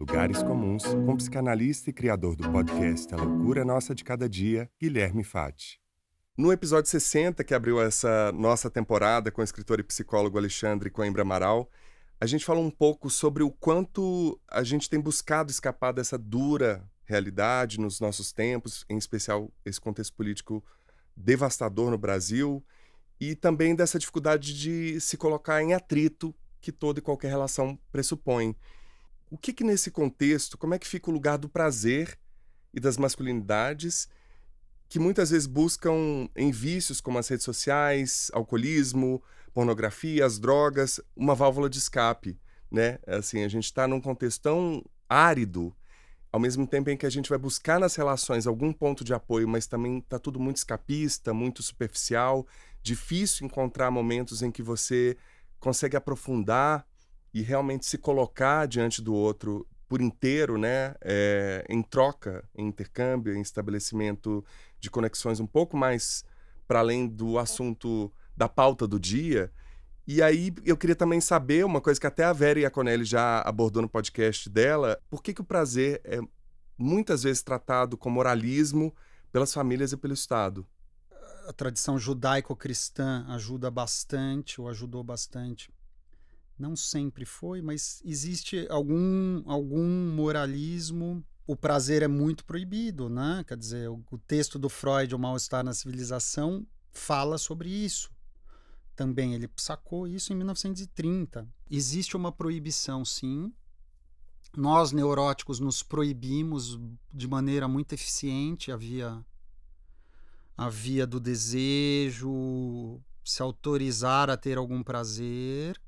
Lugares Comuns, com o psicanalista e criador do podcast A Loucura Nossa de Cada Dia, Guilherme Fati. No episódio 60, que abriu essa nossa temporada com o escritor e psicólogo Alexandre Coimbra Amaral, a gente falou um pouco sobre o quanto a gente tem buscado escapar dessa dura realidade nos nossos tempos, em especial esse contexto político devastador no Brasil, e também dessa dificuldade de se colocar em atrito que toda e qualquer relação pressupõe. O que nesse contexto, como é que fica o lugar do prazer e das masculinidades que muitas vezes buscam em vícios como as redes sociais, alcoolismo, pornografia, as drogas, uma válvula de escape, né? Assim, a gente está num contexto tão árido, ao mesmo tempo em que a gente vai buscar nas relações algum ponto de apoio, mas também está tudo muito escapista, muito superficial, difícil encontrar momentos em que você consegue aprofundar e realmente se colocar diante do outro por inteiro, né? Em troca, em intercâmbio, em estabelecimento de conexões um pouco mais para além do assunto da pauta do dia. E aí eu queria também saber uma coisa que até a Vera Iaconelli já abordou no podcast dela, por que o prazer é muitas vezes tratado como moralismo pelas famílias e pelo Estado? A tradição judaico-cristã ajuda bastante, ou ajudou bastante. Não sempre foi, mas existe algum moralismo. O prazer é muito proibido, né? Quer dizer, o texto do Freud, O Mal-Estar na Civilização, fala sobre isso. Também ele sacou isso em 1930. Existe uma proibição, sim. Nós, neuróticos, nos proibimos de maneira muito eficiente. A via do desejo, se autorizar a ter algum prazer.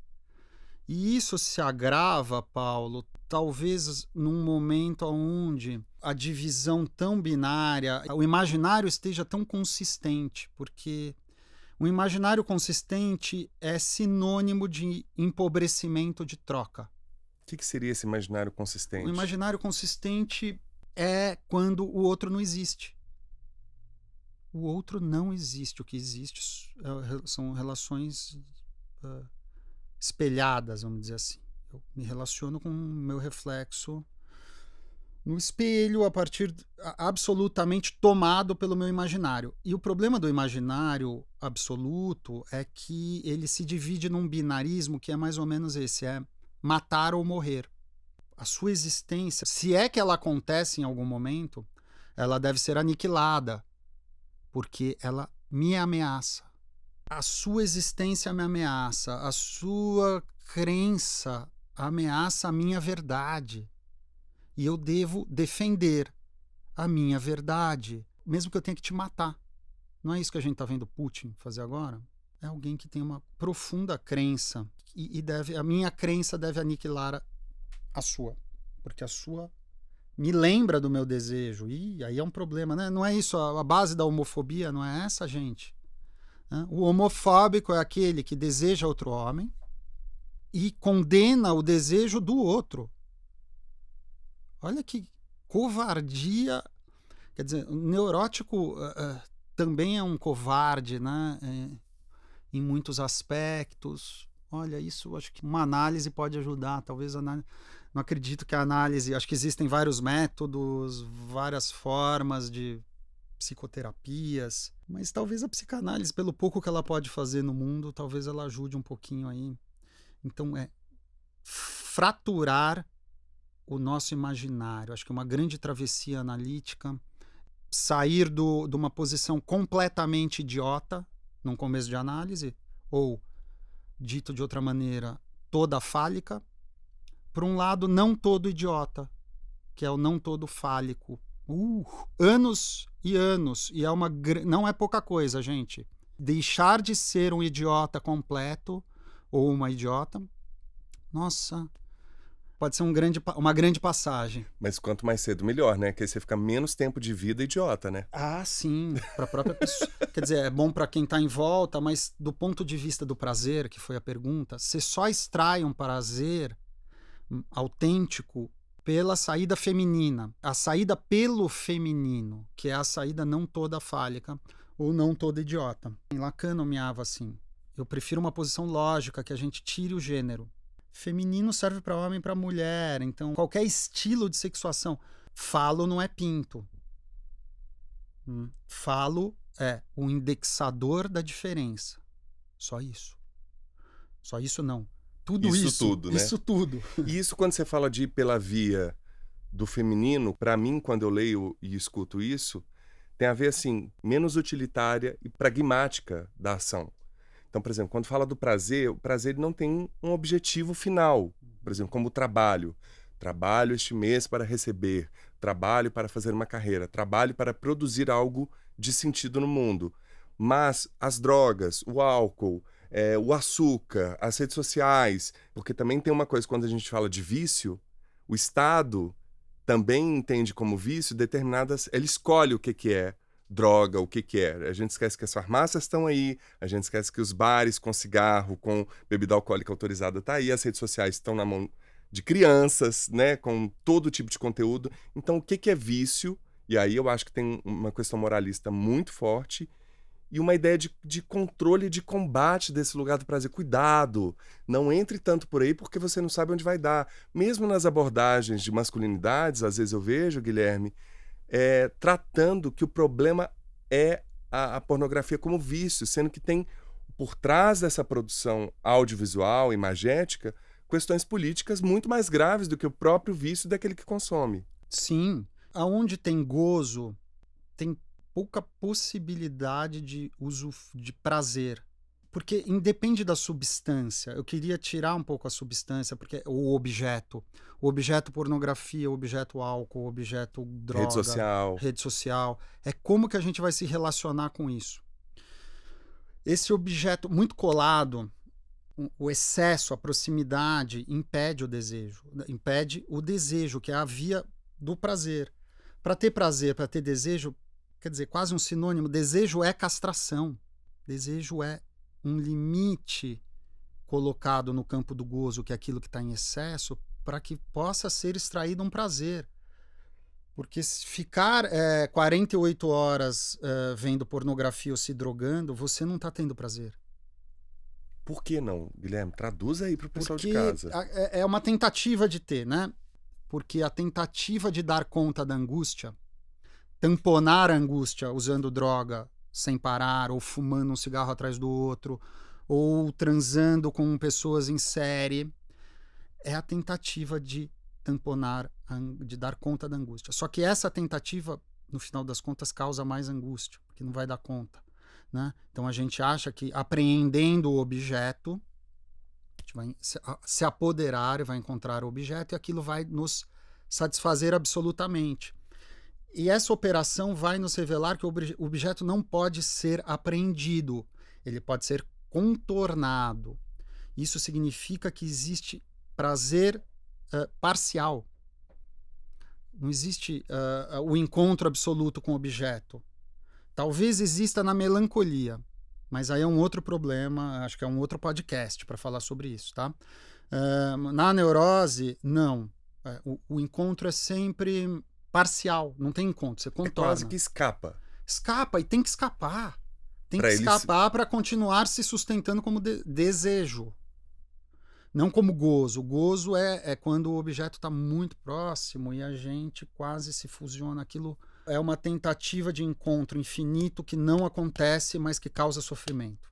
E isso se agrava, Paulo, talvez num momento onde a divisão tão binária, o imaginário esteja tão consistente, porque o imaginário consistente é sinônimo de empobrecimento de troca. O que seria esse imaginário O consistente? imaginário consistente é quando o outro não existe. O outro não existe. O que existe são relações espelhadas, vamos dizer assim. Eu me relaciono com o meu reflexo no espelho a partir absolutamente tomado pelo meu imaginário. E o problema do imaginário absoluto é que ele se divide num binarismo que é mais ou menos esse, é matar ou morrer. A sua existência, se é que ela acontece em algum momento, ela deve ser aniquilada, porque ela me ameaça. A sua existência me ameaça, a sua crença ameaça a minha verdade. E eu devo defender a minha verdade, mesmo que eu tenha que te matar. Não é isso que a gente está vendo Putin fazer agora? É alguém que tem uma profunda crença e a minha crença deve aniquilar a sua, porque a sua me lembra do meu desejo. E aí é um problema, né? Não é isso, a base da homofobia não é essa, gente. O homofóbico é aquele que deseja outro homem e condena o desejo do outro. Olha que covardia. Quer dizer, o neurótico também é um covarde, né? Em muitos aspectos. Olha, isso acho que uma análise pode ajudar. Talvez não acredito que a análise... Acho que existem vários métodos, várias formas de psicoterapias, mas talvez a psicanálise, pelo pouco que ela pode fazer no mundo, talvez ela ajude um pouquinho aí. Então é fraturar o nosso imaginário. Acho que é uma grande travessia analítica, sair de uma posição completamente idiota num começo de análise, ou, dito de outra maneira, toda fálica, para um lado não todo idiota, que é o não todo fálico. Anos e anos, e não é pouca coisa, gente. Deixar de ser um idiota completo ou uma idiota, nossa, pode ser uma grande passagem. Mas quanto mais cedo, melhor, né? Que aí você fica menos tempo de vida idiota, né? Ah, sim, para a própria pessoa. Quer dizer, é bom para quem está em volta, mas do ponto de vista do prazer, que foi a pergunta, você só extrai um prazer autêntico pela saída feminina. A saída pelo feminino, que é a saída não toda fálica ou não toda idiota. Lacan nomeava assim: eu prefiro uma posição lógica, que a gente tire o gênero. Feminino serve para homem e para mulher. Então, qualquer estilo de sexuação. Falo não é pinto. Falo é o indexador da diferença. Só isso. Só isso não. Isso tudo, né? Isso tudo. E isso, quando você fala de ir pela via do feminino, para mim, quando eu leio e escuto isso, tem a ver, assim, menos utilitária e pragmática da ação. Então, por exemplo, quando fala do prazer, o prazer ele não tem um objetivo final. Por exemplo, como o trabalho. Trabalho este mês para receber. Trabalho para fazer uma carreira. Trabalho para produzir algo de sentido no mundo. Mas as drogas, o álcool, o açúcar, as redes sociais, porque também tem uma coisa, quando a gente fala de vício, o Estado também entende como vício determinadas... Ele escolhe o que é droga, o que é. A gente esquece que as farmácias estão aí, a gente esquece que os bares com cigarro, com bebida alcoólica autorizada tá aí, as redes sociais estão na mão de crianças, né, com todo tipo de conteúdo. Então, o que é vício? E aí eu acho que tem uma questão moralista muito forte e uma ideia de controle e de combate desse lugar do prazer. Cuidado, não entre tanto por aí porque você não sabe onde vai dar. Mesmo nas abordagens de masculinidades, às vezes eu vejo, Guilherme, tratando que o problema é a pornografia como vício, sendo que tem por trás dessa produção audiovisual, imagética, questões políticas muito mais graves do que o próprio vício daquele que consome. Sim. Aonde tem gozo, tem pouca possibilidade de uso de prazer. Porque independe da substância. Eu queria tirar um pouco a substância, porque o objeto pornografia, o objeto álcool, o objeto droga, rede social. É como que a gente vai se relacionar com isso. Esse objeto muito colado, o excesso, a proximidade, impede o desejo, que é a via do prazer. Para ter prazer, para ter desejo, quer dizer, quase um sinônimo, desejo é castração. Desejo é um limite colocado no campo do gozo, que é aquilo que está em excesso, para que possa ser extraído um prazer. Porque se ficar 48 horas vendo pornografia ou se drogando, você não está tendo prazer. Por que não, Guilherme? Traduz aí para o pessoal de casa. É uma tentativa de ter, né? Porque a tentativa de dar conta da angústia, tamponar a angústia usando droga sem parar, ou fumando um cigarro atrás do outro, ou transando com pessoas em série, é a tentativa de tamponar, de dar conta da angústia. Só que essa tentativa, no final das contas, causa mais angústia, porque não vai dar conta, né? Então a gente acha que apreendendo o objeto, a gente vai se apoderar e vai encontrar o objeto e aquilo vai nos satisfazer absolutamente. E essa operação vai nos revelar que o objeto não pode ser apreendido, ele pode ser contornado. Isso significa que existe prazer parcial. Não existe o encontro absoluto com o objeto. Talvez exista na melancolia, mas aí é um outro problema, acho que é um outro podcast para falar sobre isso, tá? Na neurose, não. O encontro é sempre parcial, não tem encontro, você contorna. É quase que escapa. Escapa, e tem que escapar. Tem que escapar para continuar se sustentando como desejo. Não como gozo. O gozo é quando o objeto está muito próximo e a gente quase se fusiona. Aquilo é uma tentativa de encontro infinito que não acontece, mas que causa sofrimento.